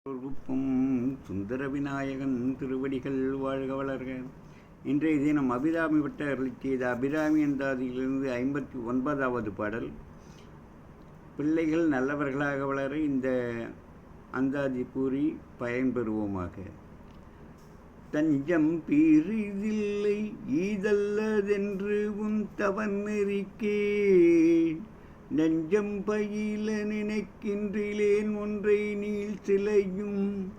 ஒருப்பும் சுந்தர விநாயகன் திருவடிகள் வாழ்க வளர்க. இன்றைய தினம் அபிராமி பட்டர் அருளிச் செய்த அபிராமி அந்தாதியிலிருந்து 59வது பாடல். பிள்ளைகள் நல்லவர்களாக வளர இந்த அந்தாதி கூறி பயன்பெறுவோமாக. தஞ்சம் பீரிதில்லை ஈதல்லதென்று உன் தவன் நெறிக்கே நெஞ்சம் பயில நினைக்கின்றிலேன் ஒன்றை நீள் சிலையும்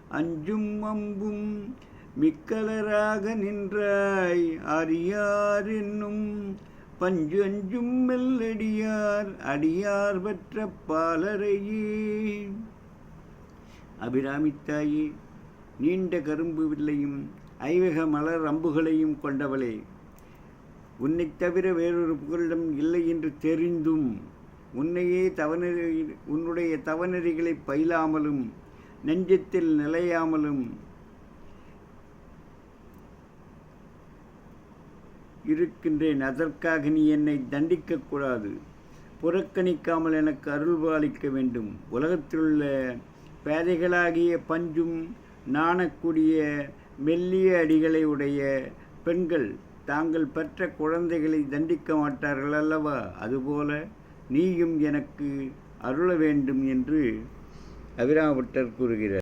அஞ்சும் அம்பும் மிக்கலராக நின்றாய் அறியார் என்னும் பஞ்சு அஞ்சும் மெல்லடியார் அடியார் பெற்ற பாலரையே. அபிராமித்தாயே, நீண்ட கரும்பு வில்லையும் ஐவக மலர் அம்புகளையும் கொண்டவளே, உன்னைத் தவிர வேறொரு புகலிடம் இல்லை என்று தெரிந்தும் உன்னையே உன்னுடைய தவநெறிகளை பயிலாமலும் நெஞ்சத்தில் நிலையாமலும் இருக்கின்றேன். அதற்காக நீ என்னை தண்டிக்கக்கூடாது. புறக்கணிக்காமல் எனக்கு அருள்பாலிக்க வேண்டும். உலகத்திலுள்ள பேதைகளாகிய பஞ்சும் நாணக்கூடிய மெல்லிய அடிகளை உடைய பெண்கள் தாங்கள் பெற்ற குழந்தைகளை தண்டிக்க மாட்டார்கள் அல்லவா? அதுபோல நீயும் எனக்கு அருள வேண்டும் என்று அபிராம பட்டர் கூறுகிறார்.